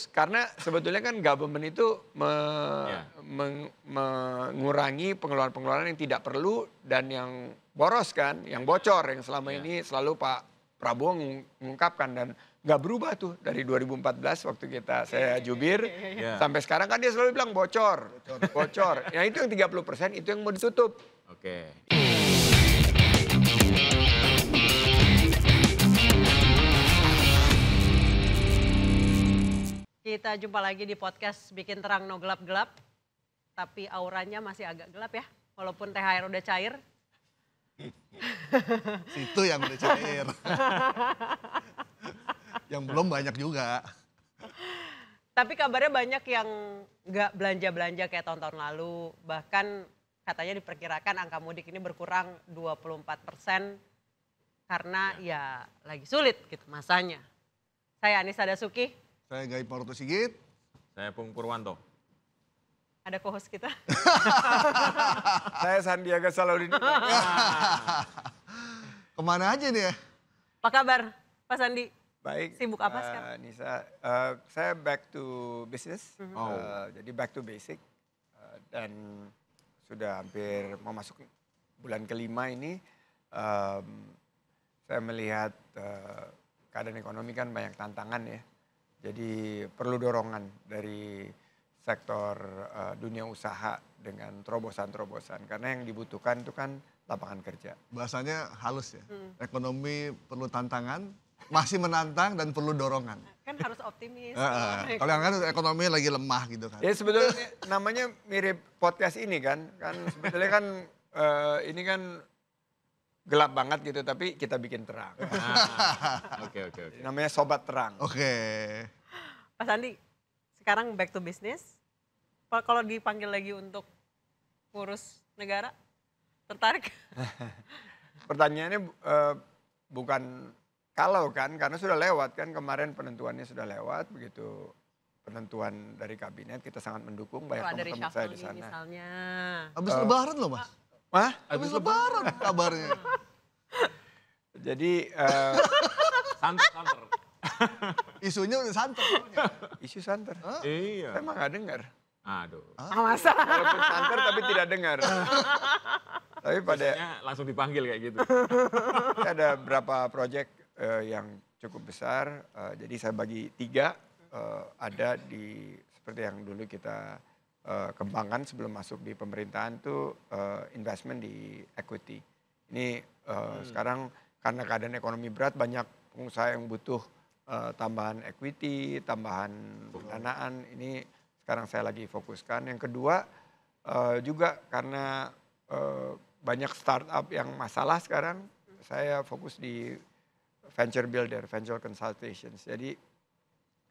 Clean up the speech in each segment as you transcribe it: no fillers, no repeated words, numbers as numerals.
Karena sebetulnya kan government itu Ya. mengurangi pengeluaran-pengeluaran yang tidak perlu dan yang boros kan, yang bocor yang selama Ya. ini selalu Pak Prabowo mengungkapkan dan nggak berubah tuh dari 2014 waktu saya jubir Ya. sampai sekarang kan dia selalu bilang bocor, bocor. Ya itu yang 30% itu yang mau ditutup. Oke. Kita jumpa lagi di podcast Bikin Terang No Gelap-Gelap. Tapi auranya masih agak gelap ya. Walaupun THR udah cair. Situ yang udah cair. Yang belum banyak juga. Tapi kabarnya banyak yang nggak belanja-belanja kayak tahun-tahun lalu. Bahkan katanya diperkirakan angka mudik ini berkurang 24% karena ya lagi sulit gitu masanya. Saya Anissa Dasuki. Saya Gai Porto Sigit. Saya Pung Purwanto. Ada co-host kita. Saya Sandiaga Salahuddin. Kemana aja nih ya? Apa kabar Pak Sandi? Baik. Sibuk apa sekarang? Nisa, saya back to business. Oh. Jadi back to basic. Dan sudah hampir mau masuk bulan kelima ini. Saya melihat keadaan ekonomi kan banyak tantangan ya. Jadi perlu dorongan dari sektor dunia usaha dengan terobosan-terobosan. Karena yang dibutuhkan itu kan lapangan kerja. Bahasanya halus ya. Ekonomi perlu tantangan, masih menantang dan perlu dorongan. Kan harus optimis. Kalau yang kan ekonomi lagi lemah gitu kan. Ya sebetulnya namanya mirip podcast ini kan. Kan sebetulnya kan ini kan gelap banget gitu tapi kita bikin terang. Oke. Namanya Sobat Terang. Oke. Pak Sandi, sekarang back to business. Kalau dipanggil lagi untuk ngurus negara, tertarik? Pertanyaannya bukan kalau kan, karena sudah lewat kan kemarin penentuannya sudah lewat begitu penentuan dari kabinet kita sangat mendukung banyak Kalau ada teman-teman saya di reshuffle nih sana. misalnya. Habis lebaran loh Mas. Wah, Habis lebaran kabarnya. jadi Santer. Isunya udah santer. isu santer. Iya. Saya emang nggak dengar. Aduh. Masa? Walaupun santer tapi tidak dengar. Tapi pada Biasanya langsung dipanggil kayak gitu. ada beberapa proyek yang cukup besar. Jadi saya bagi 3 ada di seperti yang dulu kita kembangkan sebelum masuk di pemerintahan tuh investment di equity. Ini sekarang karena keadaan ekonomi berat banyak pengusaha yang butuh tambahan equity, tambahan pendanaan. Ini sekarang saya lagi fokuskan. Yang kedua juga karena banyak startup yang masalah sekarang, saya fokus di venture builder, venture consultations. Jadi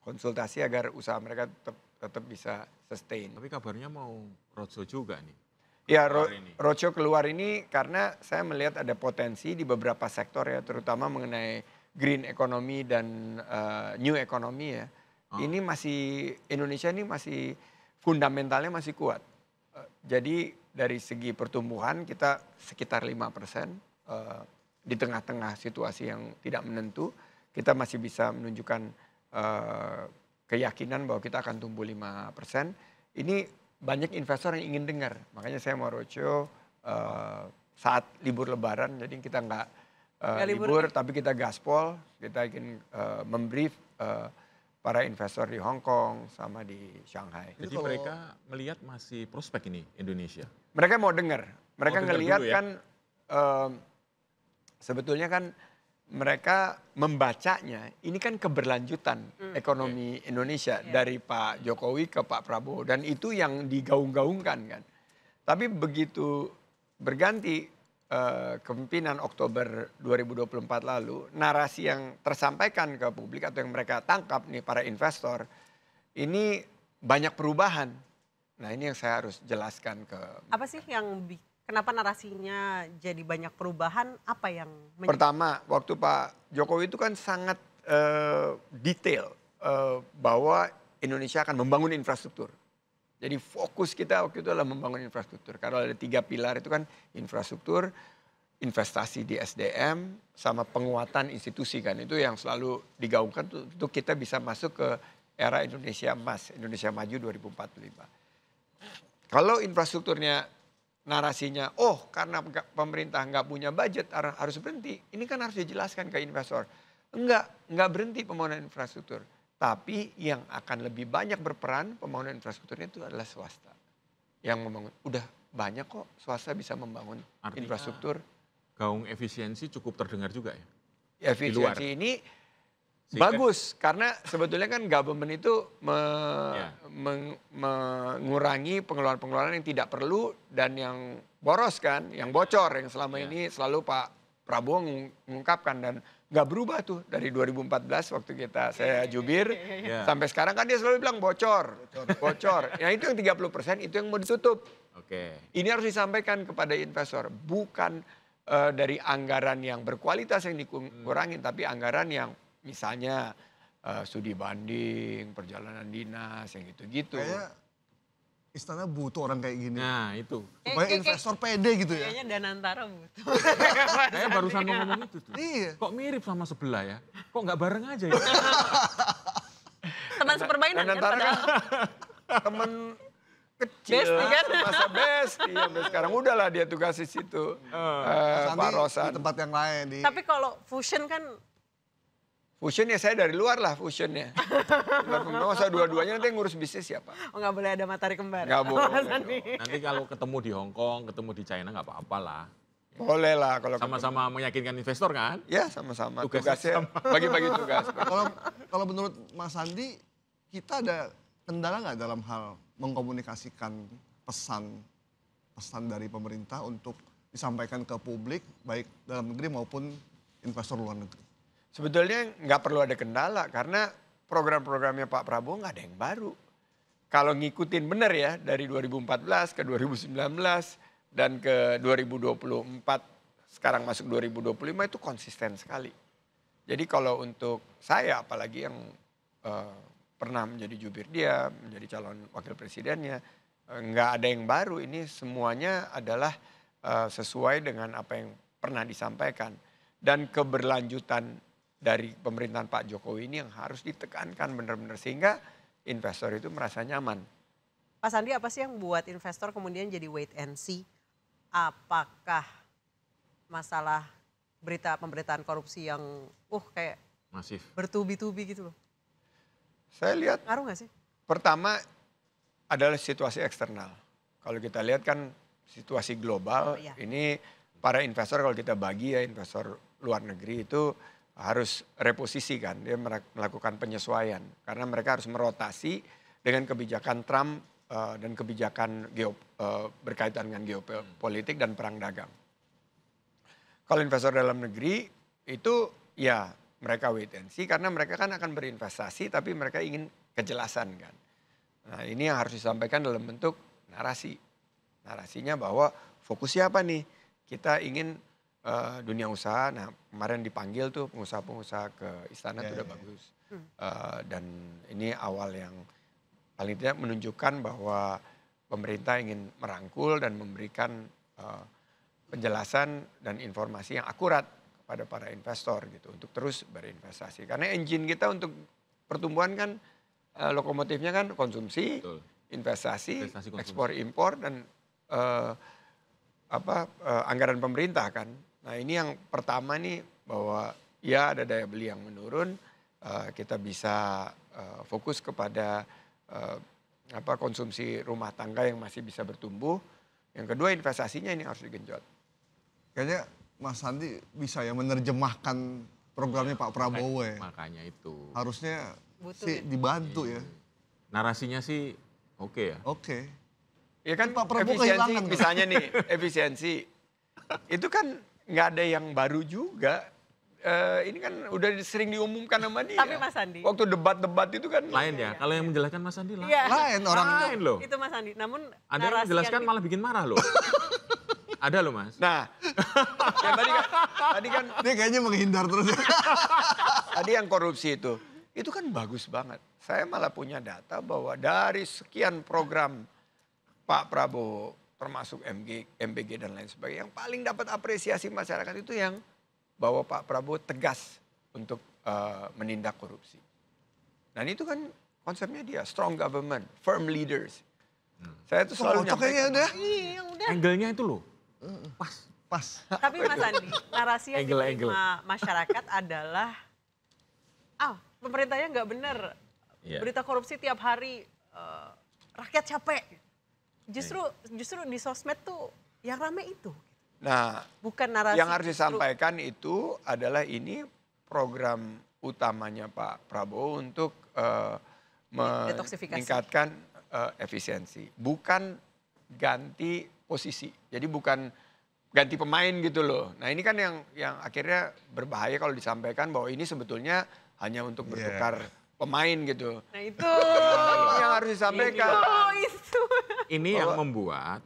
konsultasi agar usaha mereka tetap bisa sustain. Tapi kabarnya mau roadshow juga nih. Ya, keluar ini. roadshow keluar ini karena saya melihat ada potensi di beberapa sektor ya, terutama mengenai green economy dan new economy ya. Ini masih, Indonesia ini masih fundamentalnya masih kuat. Jadi dari segi pertumbuhan kita sekitar 5%. Di tengah-tengah situasi yang tidak menentu, kita masih bisa menunjukkan keyakinan bahwa kita akan tumbuh 5%. Ini banyak investor yang ingin dengar, makanya saya mau roadshow saat libur lebaran, jadi kita nggak libur tapi kita gaspol, kita ingin membrief para investor di Hong Kong sama di Shanghai. Jadi mereka melihat masih prospek ini Indonesia. Mereka mau dengar, mereka dengar ngelihat dulu ya. kan sebetulnya kan mereka membacanya, ini kan keberlanjutan ekonomi Indonesia dari Pak Jokowi ke Pak Prabowo. Dan itu yang digaung-gaungkan kan. Tapi begitu berganti kepemimpinan Oktober 2024 lalu, narasi yang tersampaikan ke publik atau yang mereka tangkap nih para investor, ini banyak perubahan. Nah ini yang saya harus jelaskan ke... Apa sih yang kenapa narasinya jadi banyak perubahan? Apa yang Pertama, waktu Pak Jokowi itu kan sangat detail bahwa Indonesia akan membangun infrastruktur. Jadi fokus kita waktu itu adalah membangun infrastruktur. Karena ada 3 pilar itu kan infrastruktur, investasi di SDM, sama penguatan institusi kan. Itu yang selalu digaungkan untuk kita bisa masuk ke era Indonesia Emas, Indonesia Maju 2045. Kalau infrastrukturnya narasinya, oh karena pemerintah nggak punya budget harus berhenti. Ini kan harus dijelaskan ke investor. Enggak berhenti pembangunan infrastruktur. Tapi yang akan lebih banyak berperan pembangunan infrastrukturnya itu adalah swasta. Yang membangun, udah banyak kok swasta bisa membangun Artinya, infrastruktur. gaung efisiensi cukup terdengar juga ya? Efisiensi ini Sehingga- bagus karena sebetulnya kan government itu Ya. mengurangi pengeluaran-pengeluaran yang tidak perlu dan yang boros kan, yang bocor yang selama Ya. ini selalu Pak Prabowo mengungkapkan dan nggak berubah tuh dari 2014 waktu saya jubir Ya. sampai sekarang kan dia selalu bilang bocor. Ya itu yang 30% itu yang mau ditutup. Oke. Ini harus disampaikan kepada investor, bukan dari anggaran yang berkualitas yang dikurangin, tapi anggaran yang misalnya studi banding, perjalanan dinas, yang gitu-gitu. Kayak istana butuh orang kayak gini. Nah itu. Supaya investor pede gitu ya. Kayaknya Danantara butuh. Saya barusan mau ngomong itu tuh. Iya. Kok mirip sama sebelah ya? Kok nggak bareng aja ya? Teman sepermainan kan Antara padahal. temen kecil, Besti kan? masa besti, sampai sekarang udahlah dia tugas di situ. Mas Pak Andi Rosan. di tempat yang lain. Tapi kalau fusion kan Fusion ya saya dari luar lah fusionnya. Nggak usah dua-duanya nanti yang ngurus bisnis siapa? nggak boleh ada matahari kembar. Nggak boleh. Mas Andi. Nanti kalau ketemu di Hong Kong, ketemu di China nggak apa-apa lah. Boleh lah kalau Sama-sama meyakinkan investor kan? Ya sama-sama. Tugasnya Tugasnya bagi-bagi tugas. Kalau menurut Mas Andi, kita ada kendala nggak dalam hal mengkomunikasikan pesan dari pemerintah untuk disampaikan ke publik, baik dalam negeri maupun investor luar negeri? Sebetulnya nggak perlu ada kendala karena program-programnya Pak Prabowo nggak ada yang baru. Kalau ngikutin benar ya dari 2014 ke 2019 dan ke 2024 sekarang masuk 2025 itu konsisten sekali. Jadi kalau untuk saya apalagi yang pernah menjadi jubir dia, menjadi calon wakil presidennya, nggak ada yang baru. Ini semuanya adalah sesuai dengan apa yang pernah disampaikan. Dan keberlanjutan dari pemerintahan Pak Jokowi ini yang harus ditekankan benar-benar sehingga investor itu merasa nyaman. Pak Sandi, apa sih yang buat investor kemudian jadi wait and see? Apakah masalah pemberitaan korupsi yang kayak Masif. bertubi-tubi gitu loh? Saya lihat Ngaruh nggak sih? pertama adalah situasi eksternal. Kalau kita lihat kan situasi global, iya. ini para investor kalau kita bagi ya investor luar negeri itu harus reposisi kan, dia melakukan penyesuaian karena mereka harus merotasi dengan kebijakan Trump dan kebijakan berkaitan dengan geopolitik dan perang dagang. Kalau investor dalam negeri itu ya mereka wait and see karena mereka kan akan berinvestasi tapi mereka ingin kejelasan kan. Nah ini yang harus disampaikan dalam bentuk narasi. Narasinya bahwa fokusnya apa nih? Kita ingin dunia usaha, nah kemarin dipanggil tuh pengusaha-pengusaha ke istana itu udah bagus. Dan ini awal yang paling tidak menunjukkan bahwa pemerintah ingin merangkul dan memberikan penjelasan dan informasi yang akurat kepada para investor gitu untuk terus berinvestasi. Karena engine kita untuk pertumbuhan kan lokomotifnya kan konsumsi, Betul. investasi, Investasi konsumsi. ekspor impor dan anggaran pemerintah kan. Nah ini yang pertama nih bahwa ya ada daya beli yang menurun, kita bisa fokus kepada konsumsi rumah tangga yang masih bisa bertumbuh. Yang kedua investasinya ini harus digenjot. Kayaknya Mas Andi bisa ya menerjemahkan programnya Pak Prabowo ya. Makanya itu. Harusnya Butuh sih ya. dibantu ya. Narasinya sih oke ya. Oke. Ya kan Pak Prabowo efisiensi kehilangan, kan? misalnya nih efisiensi itu kan nggak ada yang baru juga. Ini kan udah sering diumumkan sama dia. Tapi Mas Andi. Waktu debat-debat itu kan Lain ya. Kalau yang menjelaskan Mas Andi lain. Iya. Lain orang Lain loh. Itu Mas Andi. Namun Ada yang menjelaskan malah bikin marah loh. Ada loh Mas. Nah, yang tadi kan dia kayaknya menghindar terus ya. tadi yang korupsi itu kan bagus banget. Saya malah punya data bahwa dari sekian program Pak Prabowo termasuk MBG dan lain sebagainya yang paling dapat apresiasi masyarakat itu yang bahwa Pak Prabowo tegas untuk menindak korupsi. Dan itu kan konsepnya dia strong government, firm leaders. Saya tuh selalu Cocok kayaknya nyampaikan. udah. Iya udah. Angle-nya itu loh. Pas. Tapi Mas Andi, narasi yang Angle. diterima masyarakat adalah, pemerintahnya nggak bener, Iya. berita korupsi tiap hari, rakyat capek. Justru di sosmed tuh yang rame itu, Nah, bukan narasi. yang harus justru- disampaikan itu adalah ini program utamanya Pak Prabowo untuk Detoksifikasi. meningkatkan efisiensi, bukan ganti posisi. Jadi bukan ganti pemain gitu loh. Nah ini kan yang akhirnya berbahaya kalau disampaikan bahwa ini sebetulnya hanya untuk bertukar pemain gitu. Nah itu. Nah, yang harus disampaikan. Oh itu. Ini yang membuat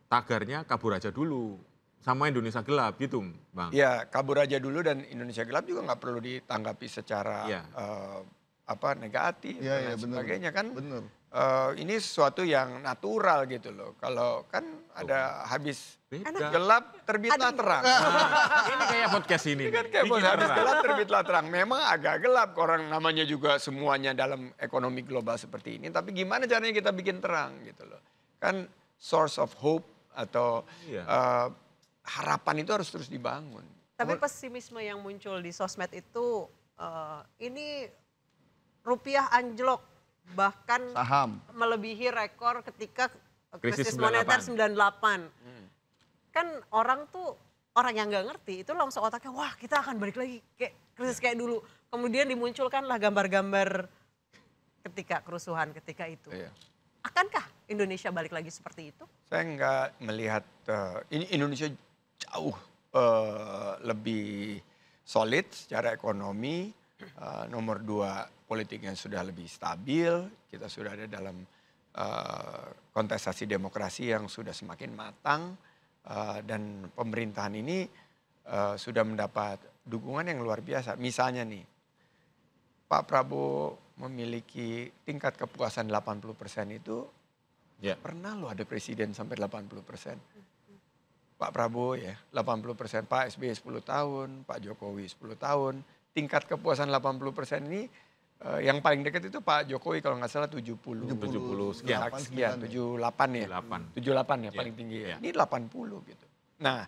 tagarnya kabur aja dulu. Sama Indonesia gelap gitu, Bang. Ya kabur aja dulu dan Indonesia gelap juga nggak perlu ditanggapi secara Iya. negatif Iya, dan benar. sebagainya kan. Benar. Ini sesuatu yang natural gitu loh. Kalau kan ada habis Beda. gelap terbitlah terang. Ini kayak podcast ini. Kan kayak Bikin habis terang. gelap terbitlah terang. Memang agak gelap orang namanya juga semuanya dalam ekonomi global seperti ini. Tapi gimana caranya kita bikin terang gitu loh. Kan source of hope atau Iya. harapan itu harus terus dibangun. Tapi pesimisme yang muncul di sosmed itu, ini rupiah anjlok, bahkan Saham. melebihi rekor ketika krisis Krisis moneter 98. 98. Kan orang yang nggak ngerti itu langsung otaknya, wah kita akan balik lagi kayak krisis kayak dulu. Kemudian dimunculkanlah gambar-gambar ketika kerusuhan ketika itu. Iya. Akankah Indonesia balik lagi seperti itu? Saya nggak melihat ini Indonesia jauh lebih solid secara ekonomi. Nomor 2 politiknya sudah lebih stabil. Kita sudah ada dalam kontestasi demokrasi yang sudah semakin matang. Dan pemerintahan ini sudah mendapat dukungan yang luar biasa. Misalnya nih, Pak Prabowo memiliki tingkat kepuasan 80% itu. Ya. Pernah loh ada presiden sampai 80%. Pak Prabowo ya 80%, Pak SBY 10 tahun, Pak Jokowi 10 tahun. Tingkat kepuasan 80% ini yang paling dekat itu Pak Jokowi kalau nggak salah 70 sekian. 78 ya. 78. 78 ya Iya, paling tinggi ya. iya. Ini 80 gitu. Nah,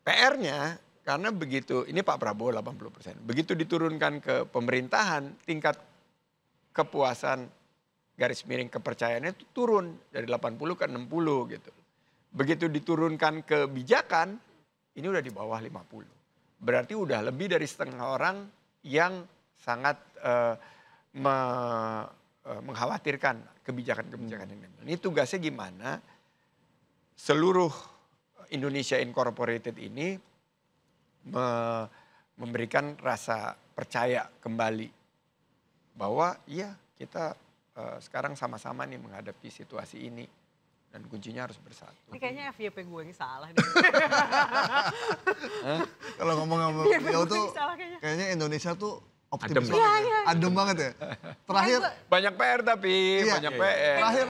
PR-nya karena begitu ini Pak Prabowo 80%. Begitu diturunkan ke pemerintahan, tingkat kepuasan garis miring kepercayaannya itu turun dari 80 ke 60 gitu. Begitu diturunkan ke kebijakan, ini udah di bawah 50. Berarti udah lebih dari setengah orang yang sangat mengkhawatirkan kebijakan-kebijakan ini. Ini tugasnya gimana seluruh Indonesia Incorporated ini memberikan rasa percaya kembali bahwa iya kita sekarang sama-sama nih menghadapi situasi ini dan kuncinya harus bersatu. Ini kayaknya FYP gue yang salah nih. Kalau ngomong-ngomong Iya, beliau gue tuh salah kayaknya. kayaknya Indonesia tuh optimis Adem. banget. Iya, Adem banget ya. Terakhir Banyak PR tapi, Iya. banyak Iya, PR. terakhir